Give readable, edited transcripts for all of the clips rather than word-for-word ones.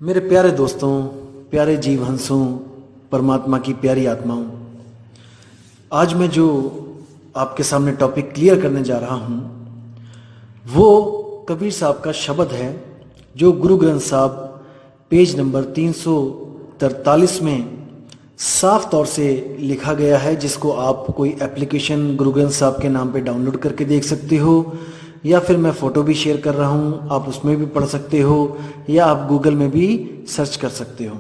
मेरे प्यारे दोस्तों, प्यारे जीव हंसों, परमात्मा की प्यारी आत्माओं, आज मैं जो आपके सामने टॉपिक क्लियर करने जा रहा हूँ वो कबीर साहब का शब्द है जो गुरु ग्रंथ साहब पेज नंबर 343 में साफ तौर से लिखा गया है, जिसको आप कोई एप्लीकेशन गुरु ग्रंथ साहब के नाम पे डाउनलोड करके देख सकते हो, या फिर मैं फ़ोटो भी शेयर कर रहा हूँ, आप उसमें भी पढ़ सकते हो, या आप गूगल में भी सर्च कर सकते हो।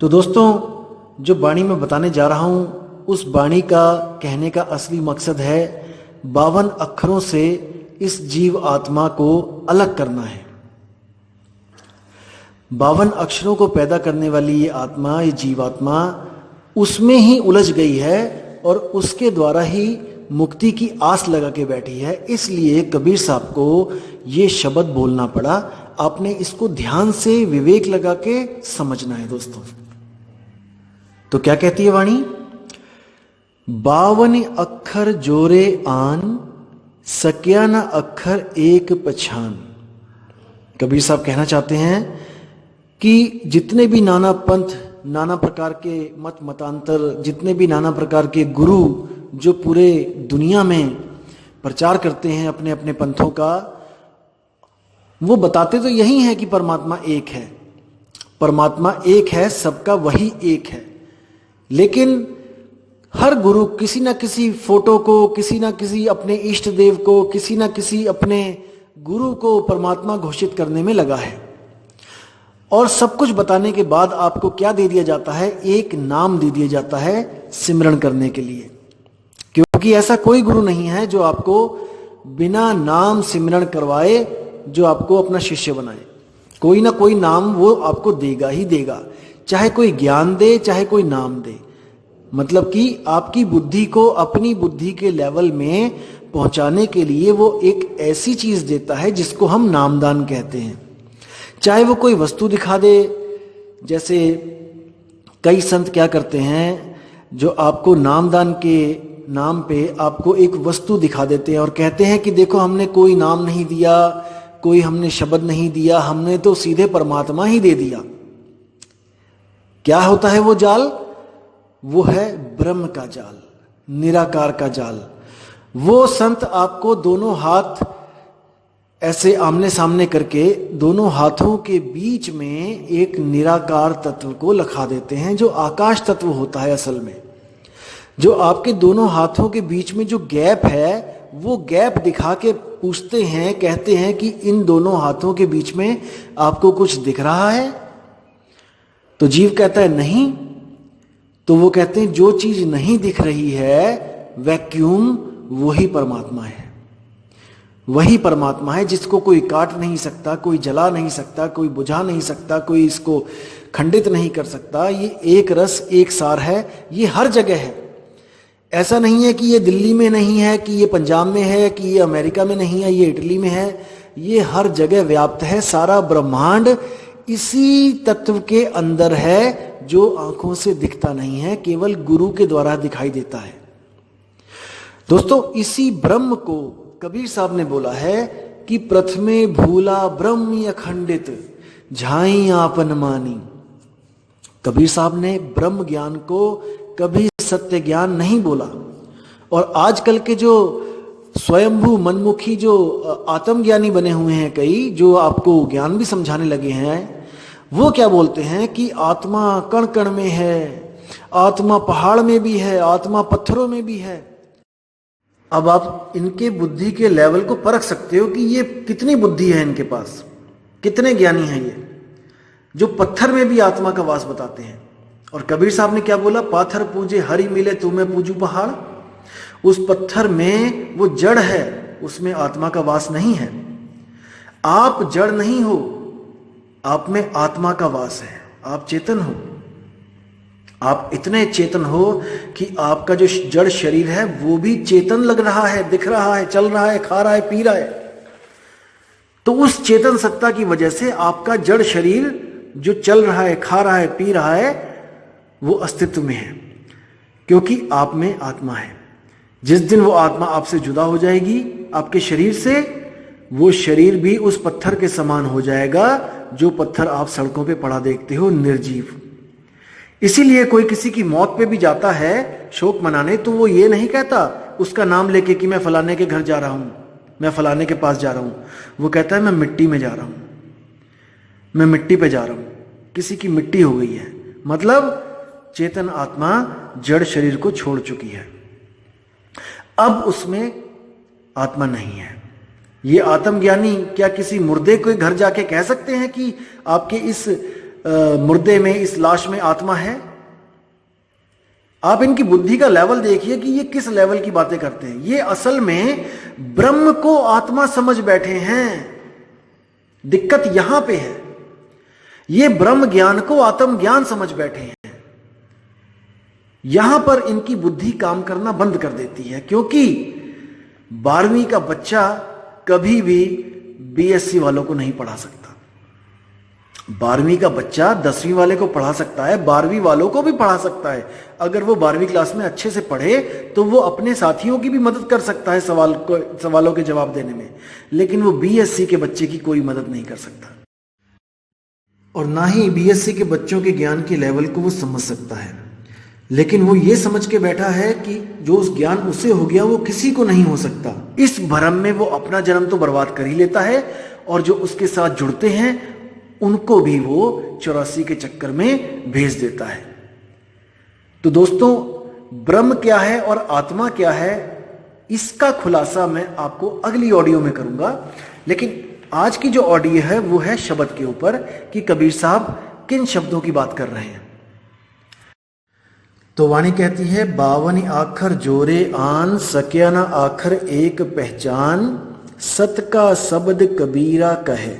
तो दोस्तों, जो वाणी मैं बताने जा रहा हूँ उस वाणी का कहने का असली मकसद है 52 अक्षरों से इस जीव आत्मा को अलग करना है। 52 अक्षरों को पैदा करने वाली ये आत्मा, ये जीवात्मा उसमें ही उलझ गई है और उसके द्वारा ही मुक्ति की आस लगा के बैठी है। इसलिए कबीर साहब को ये शब्द बोलना पड़ा। आपने इसको ध्यान से विवेक लगा के समझना है दोस्तों। तो क्या कहती है वाणी? 52 अक्षर जोरे आन, सक्या न अक्षर एक पछान। कबीर साहब कहना चाहते हैं कि जितने भी नाना पंथ, नाना प्रकार के मत मतांतर, जितने भी नाना प्रकार के गुरु जो पूरे दुनिया में प्रचार करते हैं अपने अपने पंथों का, वो बताते तो यही है कि परमात्मा एक है, परमात्मा एक है, सबका वही एक है। लेकिन हर गुरु किसी ना किसी फोटो को, किसी ना किसी अपने इष्ट देव को, किसी ना किसी अपने गुरु को परमात्मा घोषित करने में लगा है। और सब कुछ बताने के बाद आपको क्या दे दिया जाता है? एक नाम दे दिया जाता है सिमरन करने के लिए। क्योंकि ऐसा कोई गुरु नहीं है जो आपको बिना नाम सिमरन करवाए, जो आपको अपना शिष्य बनाए। कोई ना कोई नाम वो आपको देगा ही देगा, चाहे कोई ज्ञान दे, चाहे कोई नाम दे। मतलब कि आपकी बुद्धि को अपनी बुद्धि के लेवल में पहुंचाने के लिए वो एक ऐसी चीज देता है जिसको हम नामदान कहते हैं। चाहे वो कोई वस्तु दिखा दे, जैसे कई संत क्या करते हैं, जो आपको नामदान के नाम पे आपको एक वस्तु दिखा देते हैं और कहते हैं कि देखो, हमने कोई नाम नहीं दिया, कोई हमने शब्द नहीं दिया, हमने तो सीधे परमात्मा ही दे दिया। क्या होता है वो जाल? वो है ब्रह्म का जाल, निराकार का जाल। वो संत आपको दोनों हाथ ऐसे आमने सामने करके दोनों हाथों के बीच में एक निराकार तत्व को लखा देते हैं, जो आकाश तत्व होता है। असल में जो आपके दोनों हाथों के बीच में जो गैप है, वो गैप दिखा के पूछते हैं, कहते हैं कि इन दोनों हाथों के बीच में आपको कुछ दिख रहा है? तो जीव कहता है नहीं। तो वो कहते हैं जो चीज नहीं दिख रही है, वैक्यूम, वही परमात्मा है। वही परमात्मा है जिसको कोई काट नहीं सकता, कोई जला नहीं सकता, कोई बुझा नहीं सकता, कोई इसको खंडित नहीं कर सकता। ये एक रस एक सार है, ये हर जगह है। ऐसा नहीं है कि ये दिल्ली में नहीं है, कि ये पंजाब में है, कि ये अमेरिका में नहीं है, ये इटली में है। ये हर जगह व्याप्त है। सारा ब्रह्मांड इसी तत्व के अंदर है, जो आंखों से दिखता नहीं है, केवल गुरु के द्वारा दिखाई देता है। दोस्तों, इसी ब्रह्म को कबीर साहब ने बोला है कि प्रथमे भूला ब्रह्म अखंडित, झाई आपन मानी। कबीर साहब ने ब्रह्म ज्ञान को कभी सत्य ज्ञान नहीं बोला। और आजकल के जो स्वयंभू मनमुखी जो आत्मज्ञानी बने हुए हैं कई, जो आपको ज्ञान भी समझाने लगे हैं, वो क्या बोलते हैं कि आत्मा कण कण में है, आत्मा पहाड़ में भी है, आत्मा पत्थरों में भी है। अब आप इनके बुद्धि के लेवल को परख सकते हो कि ये कितनी बुद्धि है इनके पास, कितने ज्ञानी हैं ये, जो पत्थर में भी आत्मा का वास बताते हैं। और कबीर साहब ने क्या बोला? पाथर पूजे हरि मिले, तुम्हें पूजू पहाड़। उस पत्थर में वो जड़ है, उसमें आत्मा का वास नहीं है। आप जड़ नहीं हो, आप में आत्मा का वास है। आप चेतन हो। आप इतने चेतन हो कि आपका जो जड़ शरीर है वो भी चेतन लग रहा है, दिख रहा है, चल रहा है, खा रहा है, पी रहा है। तो उस चेतन सत्ता की वजह से आपका जड़ शरीर जो चल रहा है, खा रहा है, पी रहा है, वो अस्तित्व में है, क्योंकि आप में आत्मा है। जिस दिन वो आत्मा आपसे जुदा हो जाएगी, आपके शरीर से, वो शरीर भी उस पत्थर के समान हो जाएगा जो पत्थर आप सड़कों पे पड़ा देखते हो, निर्जीव। इसीलिए कोई किसी की मौत पे भी जाता है शोक मनाने, तो वो ये नहीं कहता उसका नाम लेके कि मैं फलाने के घर जा रहा हूं, मैं फलाने के पास जा रहा हूं। वो कहता है मैं मिट्टी में जा रहा हूं, मैं मिट्टी पे जा रहा हूं, किसी की मिट्टी हो गई है, मतलब चेतन आत्मा जड़ शरीर को छोड़ चुकी है, अब उसमें आत्मा नहीं है। ये आत्मज्ञानी क्या किसी मुर्दे के घर जाके कह सकते हैं कि आपके इस मुर्दे में, इस लाश में आत्मा है? आप इनकी बुद्धि का लेवल देखिए कि ये किस लेवल की बातें करते हैं। ये असल में ब्रह्म को आत्मा समझ बैठे हैं, दिक्कत यहां पे है। ये ब्रह्म ज्ञान को आत्म ज्ञान समझ बैठे हैं। यहां पर इनकी बुद्धि काम करना बंद कर देती है, क्योंकि 12वीं का बच्चा कभी भी बीएससी वालों को नहीं पढ़ा सकता। 12वीं का बच्चा 10वीं वाले को पढ़ा सकता है, 12वीं वालों को भी पढ़ा सकता है। अगर वो 12वीं क्लास में अच्छे से पढ़े तो वो अपने साथियों की भी मदद कर सकता है सवालों के जवाब देने में, लेकिन वो बीएससी के बच्चे की कोई मदद नहीं कर सकता, और ना ही बीएससी के बच्चों के ज्ञान के लेवल को वो समझ सकता है। लेकिन वो ये समझ के बैठा है कि जो उस ज्ञान उसे हो गया वो किसी को नहीं हो सकता। इस भ्रम में वो अपना जन्म तो बर्बाद कर ही लेता है, और जो उसके साथ जुड़ते हैं उनको भी वो 84 के चक्कर में भेज देता है। तो दोस्तों, ब्रह्म क्या है और आत्मा क्या है, इसका खुलासा मैं आपको अगली ऑडियो में करूंगा। लेकिन आज की जो ऑडियो है वो है शब्द के ऊपर, कि कबीर साहब किन शब्दों की बात कर रहे हैं। तो वाणी कहती है, 52 आखर जोरे आन, सक्या न आखर एक पहचान, सत का शब्द कबीरा कहे।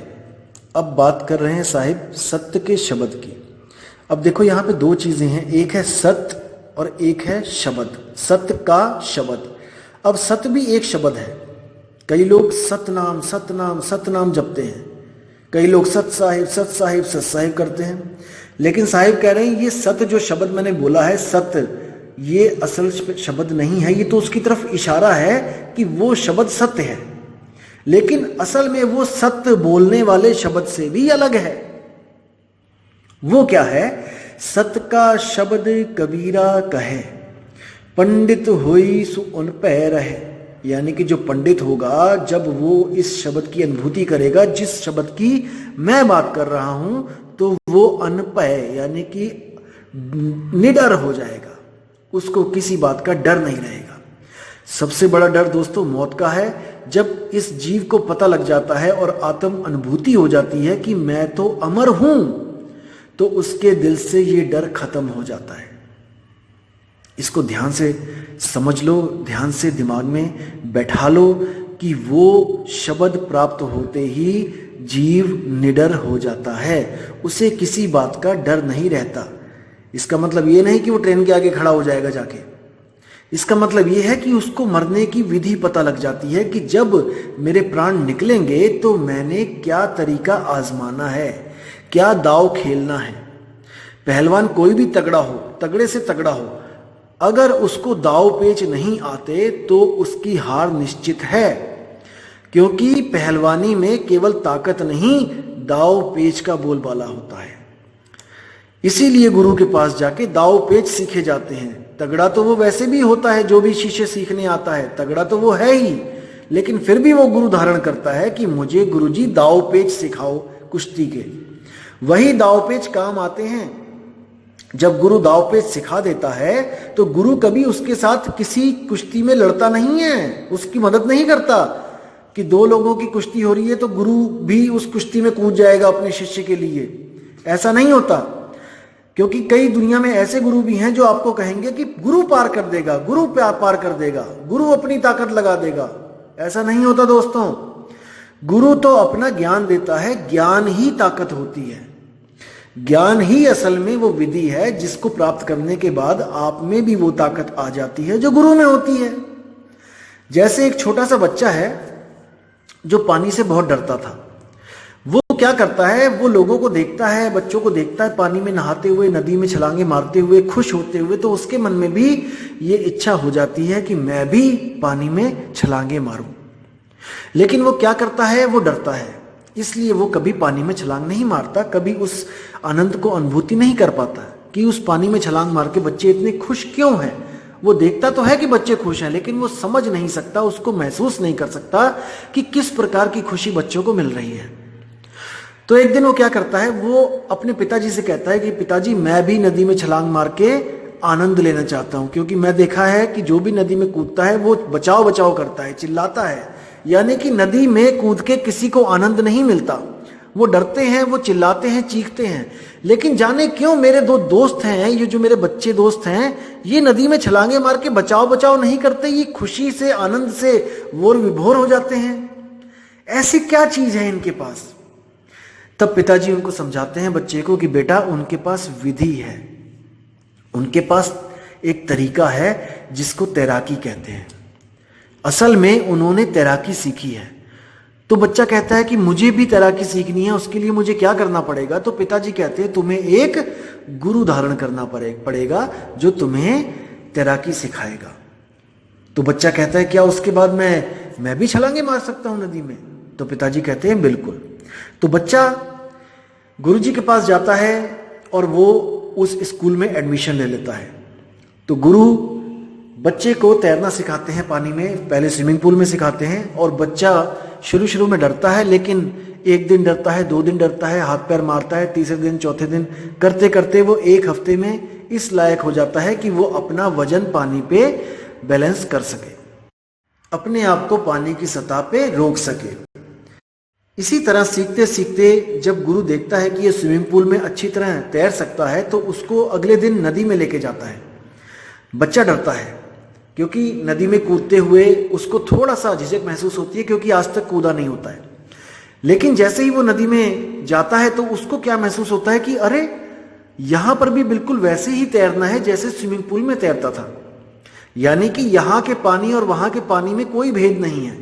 अब बात कर रहे हैं साहिब सत्य के शब्द की। अब देखो यहां पे दो चीजें हैं, एक है सत्य और एक है शब्द, सत्य का शब्द। अब सत्य भी एक शब्द है। कई लोग सतनाम सतनाम सतनाम जपते हैं, कई लोग सत साहिब सत साहिब सत साहिब करते हैं, लेकिन साहिब कह रहे हैं ये सत्य जो शब्द मैंने बोला है, सत्य, ये असल शब्द नहीं है, ये तो उसकी तरफ इशारा है कि वो शब्द सत्य है, लेकिन असल में वो सत्य बोलने वाले शब्द से भी अलग है। वो क्या है? सत्य का शब्द कबीरा कहे, पंडित होई सु उन पै रहे। यानी कि जो पंडित होगा, जब वो इस शब्द की अनुभूति करेगा, जिस शब्द की मैं बात कर रहा हूं, तो वो अनपय यानी कि निडर हो जाएगा, उसको किसी बात का डर नहीं रहेगा। सबसे बड़ा डर दोस्तों मौत का है। जब इस जीव को पता लग जाता है और आत्म अनुभूति हो जाती है कि मैं तो अमर हूं, तो उसके दिल से ये डर खत्म हो जाता है। इसको ध्यान से समझ लो, ध्यान से दिमाग में बैठा लो कि वो शब्द प्राप्त होते ही जीव निडर हो जाता है, उसे किसी बात का डर नहीं रहता। इसका मतलब ये नहीं कि वो ट्रेन के आगे खड़ा हो जाएगा जाके, इसका मतलब ये है कि उसको मरने की विधि पता लग जाती है कि जब मेरे प्राण निकलेंगे तो मैंने क्या तरीका आजमाना है, क्या दाव खेलना है। पहलवान कोई भी तगड़ा हो, तगड़े से तगड़ा हो, अगर उसको दाव पेच नहीं आते तो उसकी हार निश्चित है, क्योंकि पहलवानी में केवल ताकत नहीं, दाव पेच का बोलबाला होता है। इसीलिए गुरु के पास जाके दाव पेच सीखे जाते हैं। तगड़ा तो वो वैसे भी होता है, जो भी शिष्य सीखने आता है तगड़ा तो वो है ही, लेकिन फिर भी वो गुरु धारण करता है कि मुझे गुरुजी दाव पेच सिखाओ कुश्ती के। वही दाव पेच काम आते हैं। जब गुरु दाव पेच सिखा देता है तो गुरु कभी उसके साथ किसी कुश्ती में लड़ता नहीं है, उसकी मदद नहीं करता कि दो लोगों की कुश्ती हो रही है तो गुरु भी उस कुश्ती में कूद जाएगा अपने शिष्य के लिए। ऐसा नहीं होता, क्योंकि कई दुनिया में ऐसे गुरु भी हैं जो आपको कहेंगे कि गुरु पार कर देगा, गुरु पार कर देगा, गुरु अपनी ताकत लगा देगा। ऐसा नहीं होता दोस्तों। गुरु तो अपना ज्ञान देता है, ज्ञान ही ताकत होती है। ज्ञान ही असल में वो विधि है जिसको प्राप्त करने के बाद आप में भी वो ताकत आ जाती है जो गुरु में होती है। जैसे एक छोटा सा बच्चा है जो पानी से बहुत डरता था, वो क्या करता है, वो लोगों को देखता है, बच्चों को देखता है पानी में नहाते हुए, नदी में छलांगे मारते हुए, खुश होते हुए, तो उसके मन में भी ये इच्छा हो जाती है कि मैं भी पानी में छलांगे मारूं। लेकिन वो क्या करता है, वो डरता है, इसलिए वो कभी पानी में छलांग नहीं मारता, कभी उस आनंद को अनुभूति नहीं कर पाता कि उस पानी में छलांग मार के बच्चे इतने खुश क्यों हैं। वो देखता तो है कि बच्चे खुश हैं, लेकिन वो समझ नहीं सकता, उसको महसूस नहीं कर सकता कि किस प्रकार की खुशी बच्चों को मिल रही है। तो एक दिन वो क्या करता है, वो अपने पिताजी से कहता है कि पिताजी, मैं भी नदी में छलांग मार के आनंद लेना चाहता हूं, क्योंकि मैं देखा है कि जो भी नदी में कूदता है वो बचाओ बचाओ करता है, चिल्लाता है, यानी कि नदी में कूद के किसी को आनंद नहीं मिलता। वो डरते हैं, वो चिल्लाते हैं, चीखते हैं, लेकिन जाने क्यों मेरे दो दोस्त हैं, ये जो मेरे बच्चे दोस्त हैं, ये नदी में छलांगे मार के बचाओ बचाओ नहीं करते, ये खुशी से, आनंद से वोर विभोर हो जाते हैं। ऐसी क्या चीज है इनके पास? तब पिताजी उनको समझाते हैं बच्चे को कि बेटा, उनके पास विधि है, उनके पास एक तरीका है जिसको तैराकी कहते हैं। असल में उन्होंने तैराकी सीखी है। तो बच्चा कहता है कि मुझे भी तैराकी सीखनी है, उसके लिए मुझे क्या करना पड़ेगा? तो पिताजी कहते हैं तुम्हें एक गुरु धारण करना पड़ेगा जो तुम्हें तैराकी सिखाएगा। तो बच्चा कहता है क्या उसके बाद मैं भी छलांगे मार सकता हूं नदी में? तो पिताजी कहते हैं बिल्कुल। तो बच्चा गुरुजी के पास जाता है और वो उस स्कूल में एडमिशन ले लेता है। तो गुरु बच्चे को तैरना सिखाते हैं पानी में, पहले स्विमिंग पूल में सिखाते हैं, और बच्चा शुरू शुरू में डरता है, लेकिन एक दिन डरता है, 2 दिन डरता है, हाथ पैर मारता है, तीसरे दिन, चौथे दिन करते करते वो 1 हफ्ते में इस लायक हो जाता है कि वो अपना वजन पानी पे बैलेंस कर सके, अपने आप को पानी की सतह पे रोक सके। इसी तरह सीखते सीखते जब गुरु देखता है कि ये स्विमिंग पूल में अच्छी तरह तैर सकता है, तो उसको अगले दिन नदी में लेके जाता है। बच्चा डरता है क्योंकि नदी में कूदते हुए उसको थोड़ा सा झिझक महसूस होती है, क्योंकि आज तक कूदा नहीं होता है। लेकिन जैसे ही वो नदी में जाता है तो उसको क्या महसूस होता है कि अरे, यहां पर भी बिल्कुल वैसे ही तैरना है जैसे स्विमिंग पूल में तैरता था, यानी कि यहां के पानी और वहां के पानी में कोई भेद नहीं है,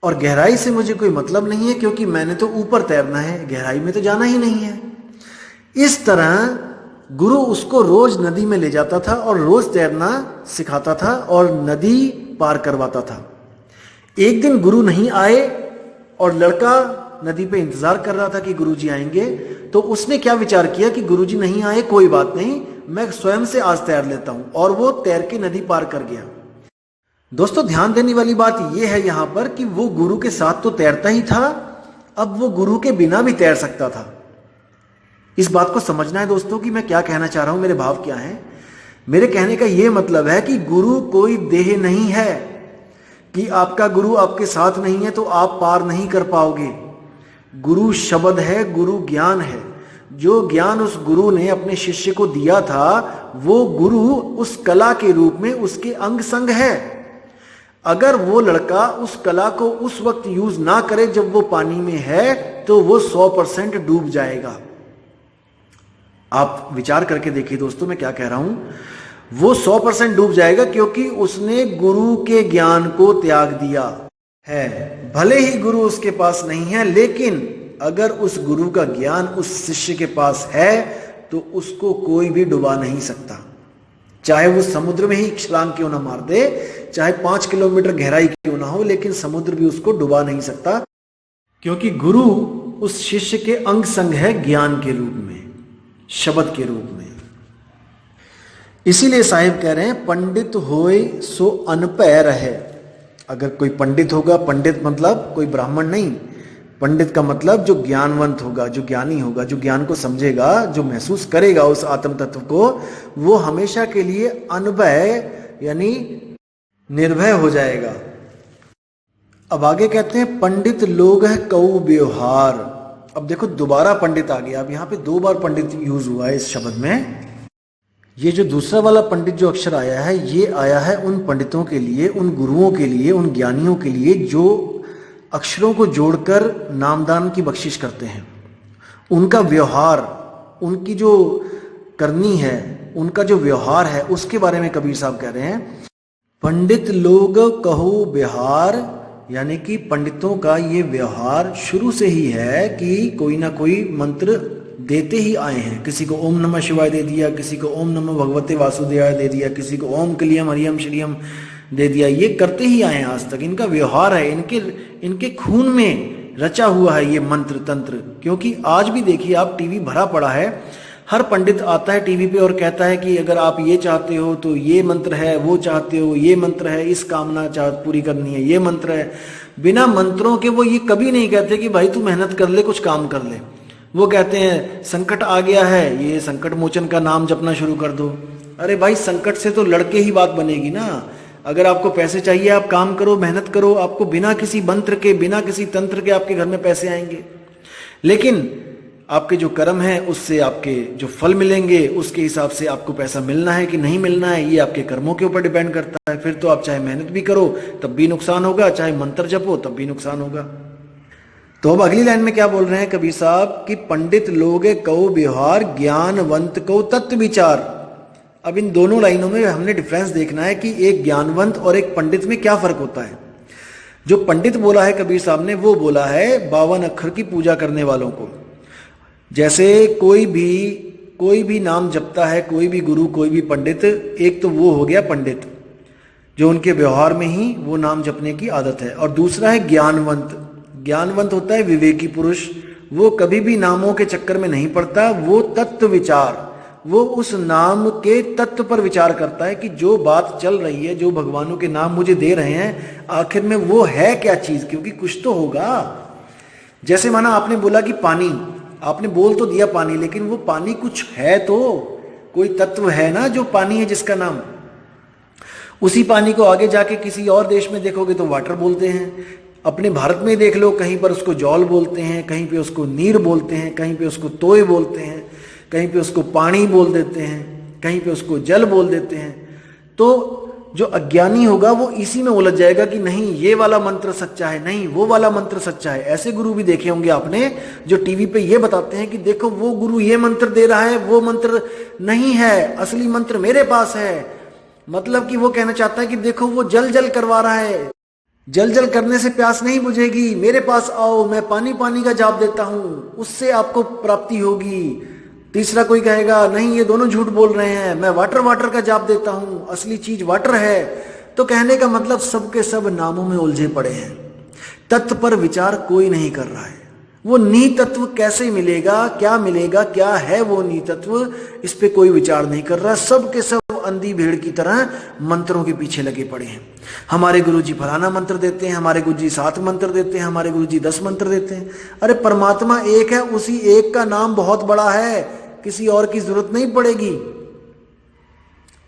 और गहराई से मुझे कोई मतलब नहीं है, क्योंकि मैंने तो ऊपर तैरना है, गहराई में तो जाना ही नहीं है। इस तरह गुरु उसको रोज नदी में ले जाता था और रोज तैरना सिखाता था और नदी पार करवाता था। एक दिन गुरु नहीं आए और लड़का नदी पे इंतजार कर रहा था कि गुरुजी आएंगे। तो उसने क्या विचार किया कि गुरुजी नहीं आए, कोई बात नहीं, मैं स्वयं से आज तैर लेता हूं, और वो तैर के नदी पार कर गया। दोस्तों, ध्यान देने वाली बात यह है यहां पर कि वो गुरु के साथ तो तैरता ही था, अब वो गुरु के बिना भी तैर सकता था। इस बात को समझना है दोस्तों कि मैं क्या कहना चाह रहा हूं, मेरे भाव क्या हैं। मेरे कहने का यह मतलब है कि गुरु कोई देह नहीं है, कि आपका गुरु आपके साथ नहीं है तो आप पार नहीं कर पाओगे। गुरु शब्द है, गुरु ज्ञान है। जो ज्ञान उस गुरु ने अपने शिष्य को दिया था, वो गुरु उस कला के रूप में उसके अंग संग है। अगर वो लड़का उस कला को उस वक्त यूज ना करे जब वो पानी में है, तो वो 100% डूब जाएगा। आप विचार करके देखिए दोस्तों, मैं क्या कह रहा हूं। वो 100% डूब जाएगा क्योंकि उसने गुरु के ज्ञान को त्याग दिया है। भले ही गुरु उसके पास नहीं है, लेकिन अगर उस गुरु का ज्ञान उस शिष्य के पास है तो उसको कोई भी डुबा नहीं सकता। चाहे वो समुद्र में ही छलांग क्यों ना मार दे, चाहे 5 किलोमीटर गहराई क्यों ना हो, लेकिन समुद्र भी उसको डुबा नहीं सकता, क्योंकि गुरु उस शिष्य के अंग संग है, ज्ञान के रूप में, शब्द के रूप में। इसीलिए साहिब कह रहे हैं, पंडित होए सो अनपय रहे। अगर कोई पंडित होगा, पंडित मतलब कोई ब्राह्मण नहीं, पंडित का मतलब जो ज्ञानवंत होगा, जो ज्ञानी होगा, जो ज्ञान को समझेगा, जो महसूस करेगा उस आत्म तत्व को, वो हमेशा के लिए अनभय यानी निर्भय हो जाएगा। अब आगे कहते हैं, पंडित लोग है कऊ व्यवहार। अब देखो दोबारा पंडित आ गया। अब यहां पे 2 बार पंडित यूज हुआ है इस शब्द में। ये जो दूसरा वाला पंडित जो अक्षर आया है, ये आया है उन पंडितों के लिए, उन गुरुओं के लिए, उन ज्ञानियों के लिए जो अक्षरों को जोड़कर नामदान की बख्शिश करते हैं। उनका व्यवहार, उनकी जो करनी है, उनका जो व्यवहार है, उसके बारे में कबीर साहब कह रहे हैं, पंडित लोग कहो व्यवहार, यानी कि पंडितों का ये व्यवहार शुरू से ही है कि कोई ना कोई मंत्र देते ही आए हैं। किसी को ओम नमः शिवाय दे दिया, किसी को ओम नमः भगवते वासुदेवाय दे दिया, किसी को ओम क्लियम हरियम श्रियम दे दिया। ये करते ही आए हैं आज तक, इनका व्यवहार है, इनके खून में रचा हुआ है ये मंत्र तंत्र। क्योंकि आज भी देखिए आप, टीवी भरा पड़ा है, हर पंडित आता है टीवी पे और कहता है कि अगर आप ये चाहते हो तो ये मंत्र है, वो चाहते हो ये मंत्र है, इस कामना पूरी करनी है ये मंत्र है। बिना मंत्रों के वो ये कभी नहीं कहते कि भाई तू मेहनत कर ले, कुछ काम कर ले। वो कहते हैं संकट आ गया है, ये संकट मोचन का नाम जपना शुरू कर दो। अरे भाई संकट से तो लड़के ही बात बनेगी ना। अगर आपको पैसे चाहिए आप काम करो, मेहनत करो, आपको बिना किसी मंत्र के, बिना किसी तंत्र के आपके घर में पैसे आएंगे। लेकिन आपके जो कर्म है उससे आपके जो फल मिलेंगे उसके हिसाब से आपको पैसा मिलना है कि नहीं मिलना है, ये आपके कर्मों के ऊपर डिपेंड करता है। फिर तो आप चाहे मेहनत भी करो तब भी नुकसान होगा, चाहे मंत्र जपो तब भी नुकसान होगा। तो अब अगली लाइन में क्या बोल रहे हैं कबीर साहब कि पंडित लोगे कहो व्यवहार, ज्ञानवंत कहो तत्व विचार। अब इन दोनों लाइनों में हमने डिफरेंस देखना है कि एक ज्ञानवंत और एक पंडित में क्या फर्क होता है। जो पंडित बोला है कबीर साहब ने, वो बोला है 52 अक्षर की पूजा करने वालों को। जैसे कोई भी नाम जपता है, कोई भी गुरु, कोई भी पंडित, एक तो वो हो गया पंडित जो उनके व्यवहार में ही वो नाम जपने की आदत है, और दूसरा है ज्ञानवंत। ज्ञानवंत होता है विवेकी पुरुष, वो कभी भी नामों के चक्कर में नहीं पड़ता, वो तत्व विचार, वो उस नाम के तत्व पर विचार करता है कि जो बात चल रही है, जो भगवानों के नाम मुझे दे रहे हैं, आखिर में वो है क्या चीज, क्योंकि कुछ तो होगा। जैसे माना आपने बोला कि पानी, आपने बोल तो दिया पानी, लेकिन वो पानी कुछ है तो, कोई तत्व है ना जो पानी है जिसका नाम। उसी पानी को आगे जाके किसी और देश में देखोगे तो वाटर बोलते हैं, अपने भारत में देख लो कहीं पर उसको जौल बोलते हैं, कहीं पे उसको नीर बोलते हैं, कहीं पे उसको तोय बोलते हैं, कहीं पे उसको पानी बोल देते हैं, कहीं पे उसको जल बोल देते हैं। तो जो अज्ञानी होगा वो इसी में उलझ जाएगा कि नहीं ये वाला मंत्र सच्चा है, नहीं वो वाला मंत्र सच्चा है। ऐसे गुरु भी देखे होंगे आपने जो टीवी पे ये बताते हैं कि देखो वो गुरु ये मंत्र दे रहा है, वो मंत्र नहीं है, असली मंत्र मेरे पास है। मतलब कि वो कहना चाहता है कि देखो वो जल जल करवा रहा है, जल जल करने से प्यास नहीं बुझेगी, मेरे पास आओ, मैं पानी पानी का जाप देता हूं, उससे आपको प्राप्ति होगी। तीसरा कोई कहेगा नहीं ये दोनों झूठ बोल रहे हैं, मैं वाटर वाटर का जाप देता हूं, असली चीज वाटर है। तो कहने का मतलब सबके सब नामों में उलझे पड़े हैं, तत्व पर विचार कोई नहीं कर रहा है। वो नी तत्व कैसे मिलेगा, क्या है वो नी तत्व, इस पे कोई विचार नहीं कर रहा। सबके सब अंधी भेड़ की तरह मंत्रों के पीछे लगे पड़े हैं। हमारे गुरुजी फलाना मंत्र देते हैं, हमारे गुरुजी 7 मंत्र देते हैं, हमारे गुरुजी 10 मंत्र देते हैं। अरे परमात्मा एक है, उसी एक का नाम बहुत बड़ा है, किसी और की जरूरत नहीं पड़ेगी।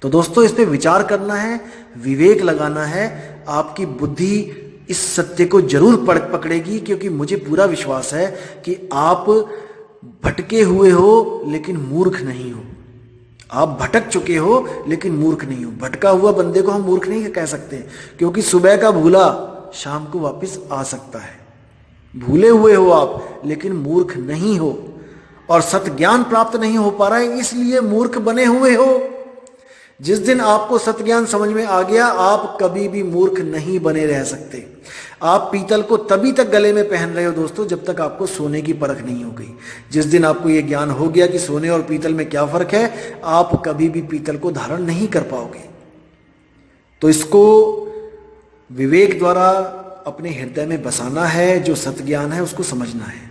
तो दोस्तों इस पे विचार करना है, विवेक लगाना है। आपकी बुद्धि इस सत्य को जरूर पकड़ेगी, क्योंकि मुझे पूरा विश्वास है कि आप भटके हुए हो लेकिन मूर्ख नहीं हो। आप भटक चुके हो लेकिन मूर्ख नहीं हो। भटका हुआ बंदे को हम मूर्ख नहीं कह सकते, क्योंकि सुबह का भूला शाम को वापस आ सकता है। भूले हुए हो आप लेकिन मूर्ख नहीं हो, और सत्य ज्ञान प्राप्त नहीं हो पा रहा है इसलिए मूर्ख बने हुए हो। जिस दिन आपको सत्य ज्ञान समझ में आ गया, आप कभी भी मूर्ख नहीं बने रह सकते। आप पीतल को तभी तक गले में पहन रहे हो दोस्तों जब तक आपको सोने की परख नहीं हो गई। जिस दिन आपको यह ज्ञान हो गया कि सोने और पीतल में क्या फर्क है, आप कभी भी पीतल को धारण नहीं कर पाओगे। तो इसको विवेक द्वारा अपने हृदय में बसाना है, जो सत्य ज्ञान है उसको समझना है।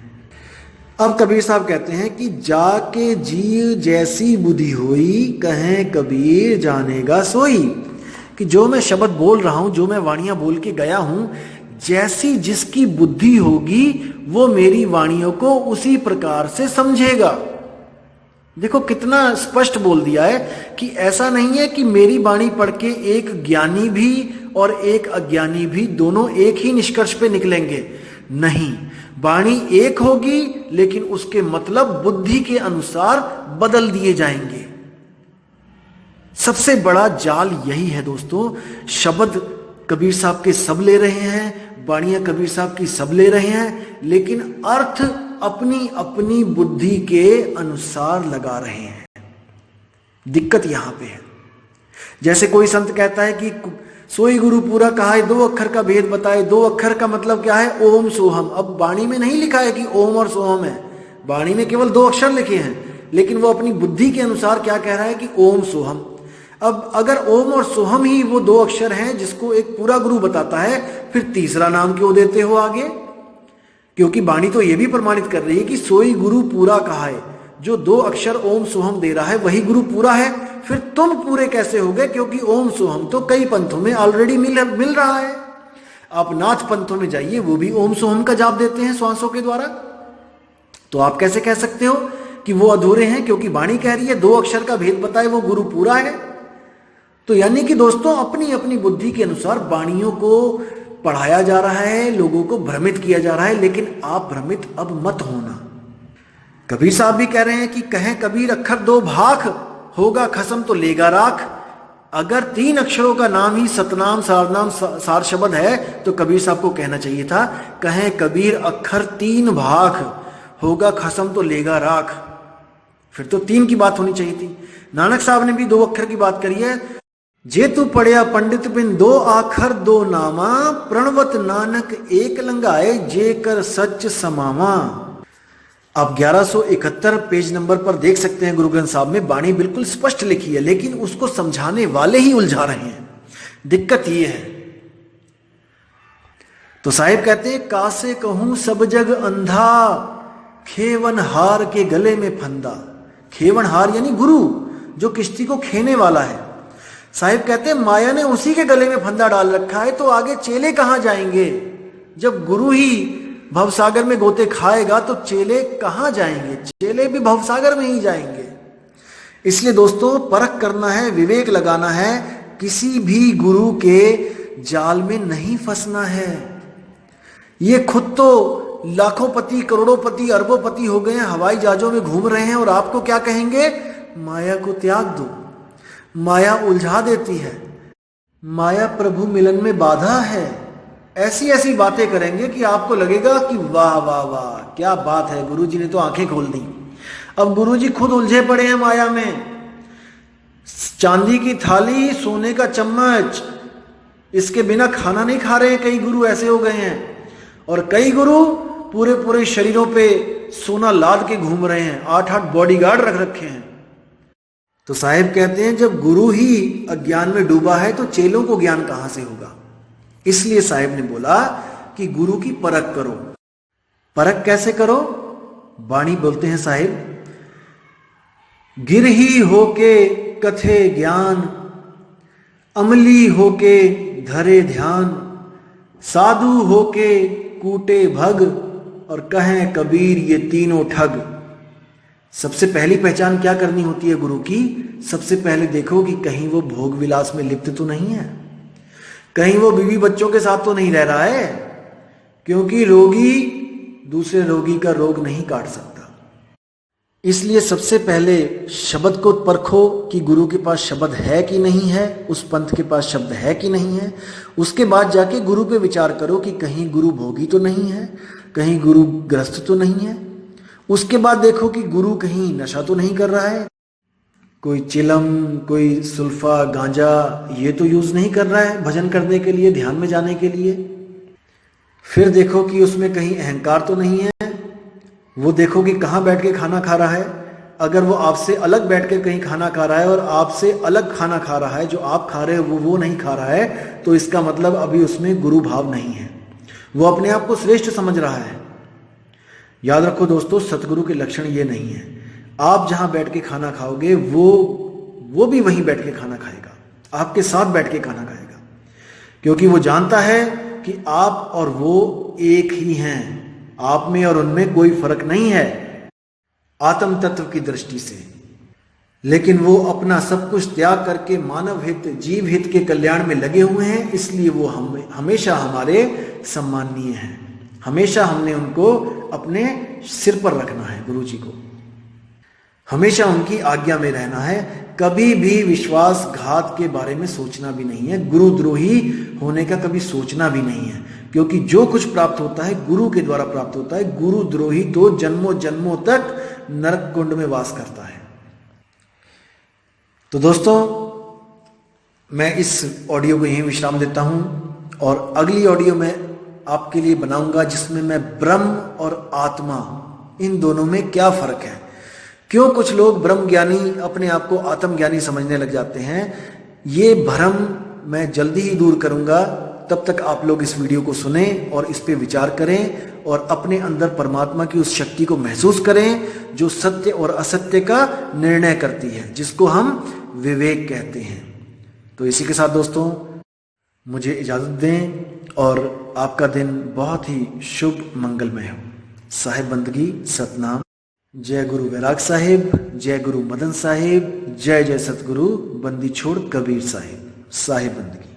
अब कबीर साहब कहते हैं कि जाके जीव जैसी बुद्धि होई, कहें कबीर जानेगा सोई। कि जो मैं शब्द बोल रहा हूं, जो मैं वाणियां बोल के गया हूं, जैसी जिसकी बुद्धि होगी वो मेरी वाणियों को उसी प्रकार से समझेगा। देखो कितना स्पष्ट बोल दिया है कि ऐसा नहीं है कि मेरी वाणी पढ़ के एक ज्ञानी भी और एक अज्ञानी भी दोनों एक ही निष्कर्ष पे निकलेंगे। नहीं, वाणी एक होगी लेकिन उसके मतलब बुद्धि के अनुसार बदल दिए जाएंगे। सबसे बड़ा जाल यही है दोस्तों। शब्द कबीर साहब के सब ले रहे हैं, वाणियां कबीर साहब की सब ले रहे हैं, लेकिन अर्थ अपनी अपनी बुद्धि के अनुसार लगा रहे हैं। दिक्कत यहां पे है। जैसे कोई संत कहता है कि सोई गुरु पूरा कहा है, 2 अक्षर का भेद बताए। 2 अक्षर का मतलब क्या है? ओम सोहम। अब वाणी में नहीं लिखा है कि ओम और सोहम है, वाणी में केवल 2 अक्षर लिखे हैं, लेकिन वो अपनी बुद्धि के अनुसार क्या कह रहा है कि ओम सोहम। अब अगर ओम और सोहम ही वो दो अक्षर हैं जिसको एक पूरा गुरु बताता है, फिर तीसरा नाम क्यों देते हो आगे? क्योंकि वाणी तो ये भी प्रमाणित कर रही है कि सोई गुरु पूरा कहा है। जो दो अक्षर ओम सोहम दे रहा है वही गुरु पूरा है। फिर तुम पूरे कैसे हो गए? क्योंकि ओम सोहम तो कई पंथों में ऑलरेडी मिल रहा है। आप नाथ पंथों में जाइए, वो भी ओम सोहम का जाप देते हैं श्वासों के द्वारा। तो आप कैसे कह सकते हो कि वो अधूरे हैं? क्योंकि वाणी कह रही है दो अक्षर का भेद बताए वो गुरु पूरा है। तो यानी कि दोस्तों अपनी अपनी बुद्धि के अनुसार वाणियों को पढ़ाया जा रहा है, लोगों को भ्रमित किया जा रहा है, लेकिन आप भ्रमित अब मत होना। कबीर साहब भी कह रहे हैं कि कहें कबीर अक्षर दो भाख, होगा खसम तो लेगा राख। अगर तीन अक्षरों का नाम ही सतनाम सारनाम सार शब्द है तो कबीर साहब को कहना चाहिए था कहें कबीर अक्षर तीन भाख, होगा खसम तो लेगा राख। फिर तो तीन की बात होनी चाहिए थी। नानक साहब ने भी दो अक्षर की बात करी है। जे तू पढ़िया पंडित बिन दो आखर दो नामा, प्रणवत नानक एक लंगाए जे कर सच समावा। आप 1171 पेज नंबर पर देख सकते हैं गुरु ग्रंथ साहब में वाणी बिल्कुल स्पष्ट लिखी है, लेकिन उसको समझाने वाले ही उलझा रहे हैं। दिक्कत ये है। तो साहिब कहते हैं कासे कहूं सब जग अंधा, खेवन हार के गले में फंदा। खेवन हार यानी गुरु, जो किश्ती को खेने वाला है। साहिब कहते हैं माया ने उसी के गले में फंदा डाल रखा है, तो आगे चेले कहां जाएंगे? जब गुरु ही भवसागर में गोते खाएगा तो चेले कहां जाएंगे? चेले भी भवसागर में ही जाएंगे। इसलिए दोस्तों परख करना है, विवेक लगाना है, किसी भी गुरु के जाल में नहीं फंसना है। ये खुद तो लाखोंपति करोड़ोंपति अरबोंपति हो गए हैं, हवाई जहाजों में घूम रहे हैं, और आपको क्या कहेंगे? माया को त्याग दो, माया उलझा देती है, माया प्रभु मिलन में बाधा है। ऐसी ऐसी बातें करेंगे कि आपको लगेगा कि वाह वाह वाह क्या बात है, गुरुजी ने तो आंखें खोल दी। अब गुरुजी खुद उलझे पड़े हैं माया में। चांदी की थाली, सोने का चम्मच, इसके बिना खाना नहीं खा रहे हैं। कई गुरु ऐसे हो गए हैं, और कई गुरु पूरे पूरे शरीरों पे सोना लाद के घूम रहे हैं, 8-8 बॉडीगार्ड रख रखे हैं। तो साहिब कहते हैं जब गुरु ही अज्ञान में डूबा है तो चेलों को ज्ञान कहां से होगा? इसलिए साहिब ने बोला कि गुरु की परख करो। परख कैसे करो? वाणी बोलते हैं साहिब, गिर ही होके कथे ज्ञान, अमली होके धरे ध्यान, साधु होके कूटे भग, और कहें कबीर ये तीनों ठग। सबसे पहली पहचान क्या करनी होती है गुरु की? सबसे पहले देखो कि कहीं वो भोग विलास में लिप्त तो नहीं है, कहीं वो बीवी बच्चों के साथ तो नहीं रह रहा है, क्योंकि रोगी दूसरे रोगी का रोग नहीं काट सकता। इसलिए सबसे पहले शब्द को परखो कि गुरु के पास शब्द है कि नहीं है, उस पंथ के पास शब्द है कि नहीं है। उसके बाद जाके गुरु पे विचार करो कि कहीं गुरु भोगी तो नहीं है, कहीं गुरु ग्रस्त तो नहीं है। उसके बाद देखो कि गुरु कहीं नशा तो नहीं कर रहा है, कोई चिलम, कोई सुल्फा, गांजा ये तो यूज नहीं कर रहा है भजन करने के लिए, ध्यान में जाने के लिए। फिर देखो कि उसमें कहीं अहंकार तो नहीं है। वो देखो कि कहाँ बैठ के खाना खा रहा है। अगर वो आपसे अलग बैठ के कहीं खाना खा रहा है और आपसे अलग खाना खा रहा है, जो आप खा रहे हो वो नहीं खा रहा है, तो इसका मतलब अभी उसमें गुरु भाव नहीं है, वो अपने आप को श्रेष्ठ समझ रहा है। याद रखो दोस्तों, सतगुरु के लक्षण ये नहीं है। आप जहां बैठ के खाना खाओगे वो भी वहीं बैठ के खाना खाएगा, आपके साथ बैठ के खाना खाएगा, क्योंकि वो जानता है कि आप और वो एक ही हैं, आप में और उनमें कोई फर्क नहीं है आत्म तत्व की दृष्टि से। लेकिन वो अपना सब कुछ त्याग करके मानव हित, जीव हित के कल्याण में लगे हुए हैं, इसलिए वो हमेशा हमारे सम्माननीय हैं। हमेशा हमने उनको अपने सिर पर रखना है, गुरु जी को हमेशा उनकी आज्ञा में रहना है। कभी भी विश्वासघात के बारे में सोचना भी नहीं है, गुरुद्रोही होने का कभी सोचना भी नहीं है, क्योंकि जो कुछ प्राप्त होता है गुरु के द्वारा प्राप्त होता है। गुरुद्रोही तो जन्मों जन्मों तक नरक कुंड में वास करता है। तो दोस्तों, मैं इस ऑडियो को यहीं विश्राम देता हूं, और अगली ऑडियो में आपके लिए बनाऊंगा जिसमें मैं ब्रह्म और आत्मा इन दोनों में क्या फर्क है, क्यों कुछ लोग ब्रह्म ज्ञानी अपने आप को आत्मज्ञानी समझने लग जाते हैं, ये भ्रम मैं जल्दी ही दूर करूंगा। तब तक आप लोग इस वीडियो को सुने और इस पे विचार करें और अपने अंदर परमात्मा की उस शक्ति को महसूस करें जो सत्य और असत्य का निर्णय करती है, जिसको हम विवेक कहते हैं। तो इसी के साथ दोस्तों मुझे इजाजत दें और आपका दिन बहुत ही शुभ मंगलमय हो। साहिब बंदगी सतनाम। जय गुरु वैराग साहिब, जय गुरु मदन साहिब, जय जय सतगुरु बंदी छोड़ कबीर साहिब। साहिब बंदगी।